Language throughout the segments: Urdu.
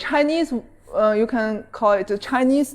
Chinese you can call it Chinese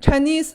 Chinese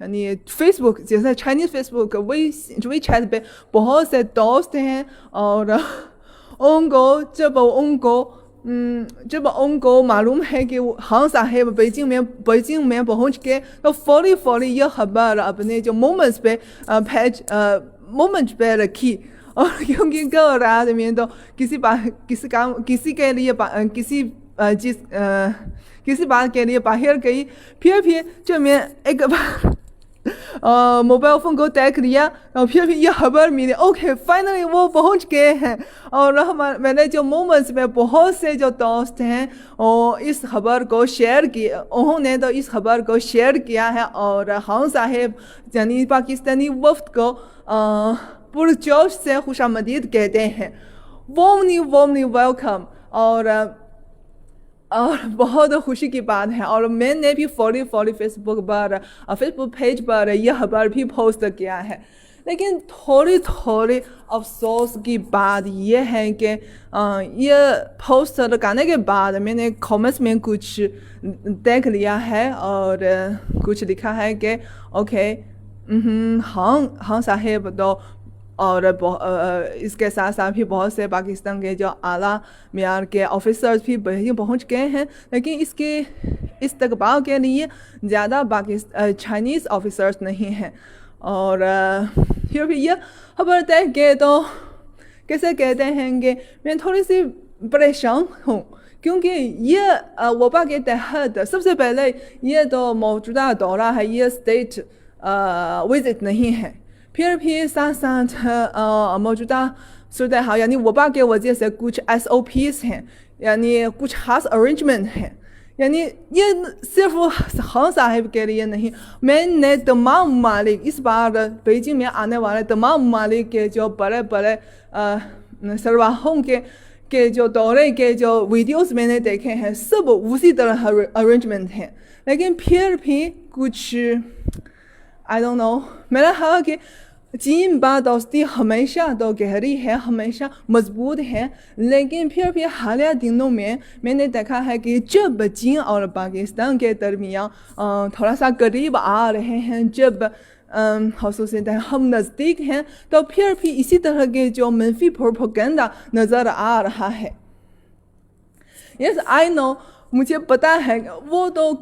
یعنی فیس بک جیسے چائنیز فیس بک وی چیٹ پہ بہت سے دوست ہیں اور جب ان کو معلوم ہے کہ ہاں صاحب بیجنگ میں پہنچ کے تو فوری یہ خبر اپنے جو مومنٹس پہ رکھی اور کیونکہ غیر آدمی تو کسی بات کے لیے باہر گئی پھر جب میں ایک بار موبائل فون کو دیکھ لیا اور پھر یہ خبر ملی اوکے فائنلی وہ پہنچ گئے ہیں اور میرے جو مومنٹس میں بہت سے جو دوست ہیں اس خبر کو شیئر کیا انہوں نے تو اس خبر کو شیئر کیا ہے اور خان صاحب یعنی پاکستانی وفد کو پرجوش سے خوش آمدید کہتے ہیں warmly welcome اور بہت خوشی کی بات ہے اور میں نے بھی فوری فیس بک پیج پر یہ خبر بھی پوسٹ کیا ہے لیکن تھوڑی افسوس کی بات یہ ہے کہ یہ پوسٹ لگانے کے بعد میں نے کامنٹس میں کچھ دیکھ لیا ہے اور کچھ لکھا ہے کہ اوکے ہاں صاحب تو اور اس کے ساتھ بھی بہت سے پاکستان کے جو اعلیٰ معیار کے آفیسرز بھی پہنچ گئے ہیں لیکن اس کے استقبال کے لیے زیادہ چائنیز آفیسرز نہیں ہیں اور پھر بھی یہ خبر دیکھ کے تو کیسے کہتے ہیں کہ میں تھوڑی سی پریشان ہوں کیونکہ یہ وبا کے تحت سب سے پہلے یہ تو موجودہ دورہ ہے یہ اسٹیٹ وزٹ نہیں ہے پھر بھی ساتھ موجودہ صورتحال یعنی وبا کے وجہ سے کچھ SOPs ہیں یعنی کچھ خاص ارینجمنٹ ہیں یعنی یہ صرف خان صاحب کے لیے نہیں میں نے تمام ممالک اس بار بیجنگ میں آنے والے تمام ممالک کے جو بڑے سربراہوں کے جو دورے کے جو ویڈیوز میں نے دیکھے ہیں سب اسی طرح ارینجمنٹ ہیں لیکن پھر بھی کچھ I don't know میرا خیال کہ چین با دوستی ہمیشہ تو گہری ہے ہمیشہ مضبوط ہے لیکن پھر بھی حالیہ دنوں میں نے دیکھا ہے کہ جب چین اور پاکستان کے درمیان تھوڑا سا قریب آ رہے ہیں جب خصوصاً ہم نزدیک ہیں تو پھر بھی اسی طرح کے جو منفی پروپیگنڈا نظر آ رہا ہے Yes I know مجھے پتا ہے وہ تو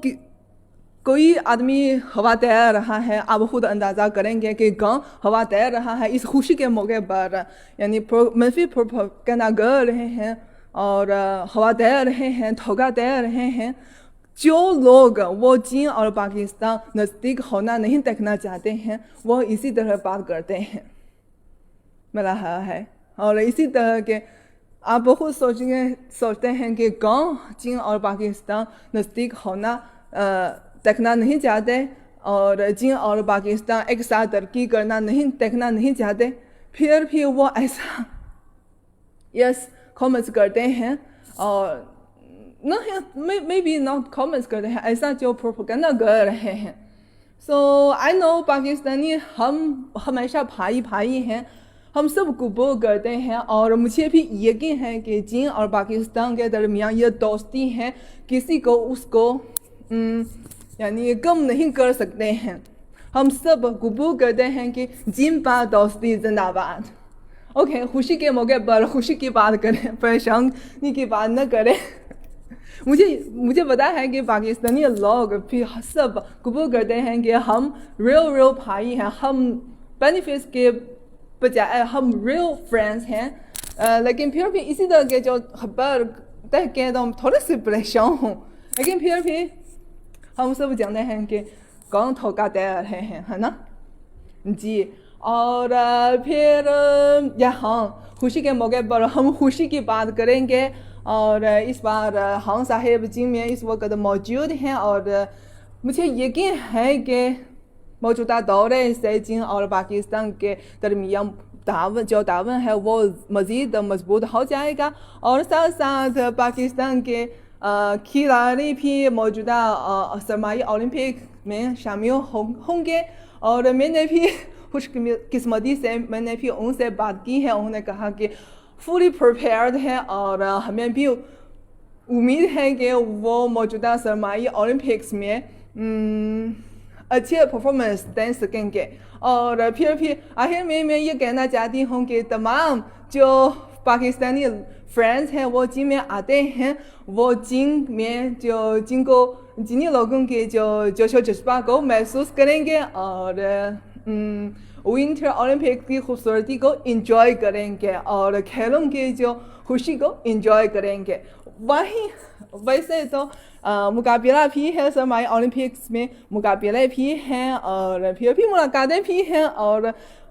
کوئی آدمی ہوا تیر رہا ہے آپ خود اندازہ کریں گے کہ گاؤں ہوا تیر رہا ہے اس خوشی کے موقع پر یعنی منفی پروپیگنڈا کر رہے ہیں اور ہوا تیر رہے ہیں دھوکہ دے رہے ہیں جو لوگ وہ چین اور پاکستان نزدیک ہونا نہیں دیکھنا چاہتے ہیں وہ اسی طرح بات کرتے ہیں میرا خیال ہے اور اسی طرح کے آپ خود سوچتے ہیں کہ گاؤں چین اور پاکستان نزدیک ہونا دیکھنا نہیں چاہتے اور چین اور پاکستان ایک ساتھ ترقی کرنا دیکھنا نہیں چاہتے پھر بھی وہ ایسا کامنٹس کرتے ہیں اور میں بھی ناٹ کامنٹس کرتے ہیں ایسا جو پروپیگنڈا کر رہے ہیں سو آئی نو پاکستانی ہم ہمیشہ بھائی ہیں ہم سب قبول کرتے ہیں اور مجھے بھی یقین ہے کہ چین اور پاکستان کے درمیان یہ دوستی ہے کسی کو اس کو یعنی کم نہیں کر سکتے ہیں ہم سب قبول کرتے ہیں کہ چین با دوستی زندہ باد اوکے خوشی کے موقع پر خوشی کی بات کریں پریشانی کی بات نہ کریں مجھے پتا ہے کہ پاکستانی لوگ بھی سب قبول کرتے ہیں کہ ہم ریل بھائی ہیں ہم بینیفٹس کے بجائے ہم ریل فرینڈس ہیں لیکن پھر بھی اسی طرح کے جو خبر دیکھ کے تو ہم تھوڑے سے پریشان ہوں لیکن پھر بھی ہم سب جانتے ہیں کہ کون دھوکہ دے رہے ہیں ہے نا جی اور پھر یہاں خوشی کے موقع پر ہم خوشی کی بات کریں گے اور اس بار خان صاحب چین میں اس وقت موجود ہیں اور مجھے یقین ہے کہ موجودہ دورے سے چین اور پاکستان کے درمیان تعاون ہے وہ مزید مضبوط ہو جائے گا اور ساتھ پاکستان کے کھلاڑی بھی موجودہ سرمنی اولمپکس میں شامل ہوں گے اور میں نے بھی خوش قسمتی سے میں نے بھی ان سے بات کی ہے انہوں نے کہا کہ فلی پریپیئرڈ ہے اور ہمیں بھی امید ہے کہ وہ موجودہ سرمنی اولمپکس میں اچھے پرفارمنس دے سکیں گے. اور پھر آخر میں یہ کہنا چاہتی ہوں کہ تمام جو پاکستانی فرینڈس ہیں وہ جم میں آتے ہیں, وہ جن لوگوں کے جو جوش و جذبہ کو محسوس کریں گے اور ونٹر اولمپکس کی خوبصورتی کو انجوائے کریں گے اور کھیلوں کی جو خوشی کو انجوائے کریں گے. ویسے تو مقابلہ بھی ہے, سرمائی اولمپکس میں مقابلے بھی ہیں اور پھر بھی ملاقاتیں بھی ہیں. اور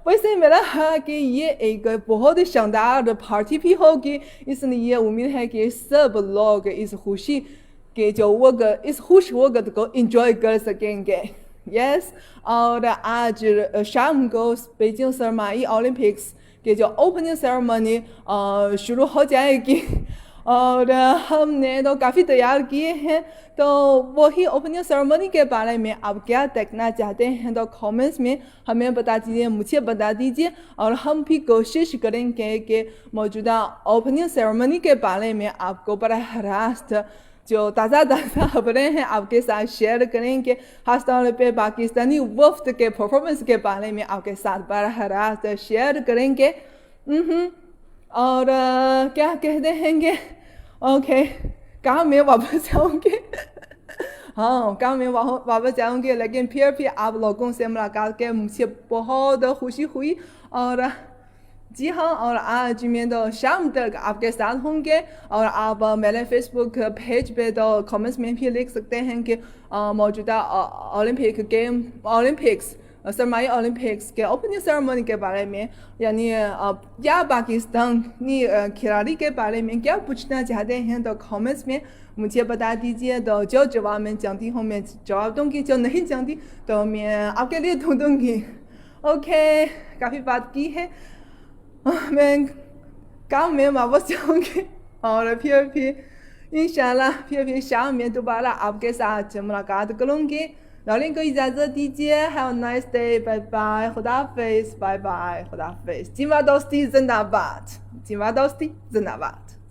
ویسے میرا ہے کہ یہ ایک بہت شاندار پارٹی بھی ہوگی, اس لیے امید ہے کہ سب لوگ اس خوشی کے جو وقت, اس خوش وقت کو انجوائے کر سکیں گے. یس, اور آج شام کو بیجنگ سرمائی اولمپکس کے جو اوپننگ سرمنی شروع ہو جائے گی اور ہم نے تو کافی تیار کیے ہیں. تو وہی اوپننگ سرمنی کے بارے میں آپ کیا دیکھنا چاہتے ہیں تو کامنٹس میں ہمیں بتا دیجیے, مجھے بتا دیجیے, اور ہم بھی کوشش کریں گے کہ موجودہ اوپننگ سرمنی کے بارے میں آپ کو براہ راست جو تازہ خبریں ہیں آپ کے ساتھ شیئر کریں گے. خاص طور پہ پاکستانی وفد کے پرفارمنس کے بارے میں آپ کے ساتھ براہ راست شیئر کریں گے. اور کیا کہتے ہیں گے, اوکے, کام میں واپس جاؤں گی. کام میں واپس جاؤں گی, لیکن پھر بھی آپ لوگوں سے ملاقات کے مجھے بہت خوشی ہوئی. اور جی ہاں, اور آج میں تو شام تک آپ کے ساتھ ہوں گے. اور آپ میرے فیس بک پیج پہ تو کامنٹس میں بھی لکھ سکتے ہیں کہ موجودہ اولمپکس سرمائی اولمپکس کے اوپننگ سرمنی کے بارے میں, یعنی یا پاکستانی کھلاڑی کے بارے میں کیا پوچھنا چاہتے ہیں تو کامنٹس میں مجھے بتا دیجیے. تو جو جواب میں جانتی ہوں میں جواب دوں گی, جو نہیں جانتی تو میں آپ کے لیے ڈھونڈوں گی. اوکے, کافی بات کی ہے, میں کام میں واپس جاؤں گی اور پھر انشاءاللہ پھر شام میں دوبارہ آپ کے ساتھ ملاقات کروں گی. لالین کو اجازت دیجیے. Have a nice day. Bye bye. خدا حافظ. Bye bye. خدا حافظ. جیوا دوستی زندہ باد. جیوا دوستی زندہ باد.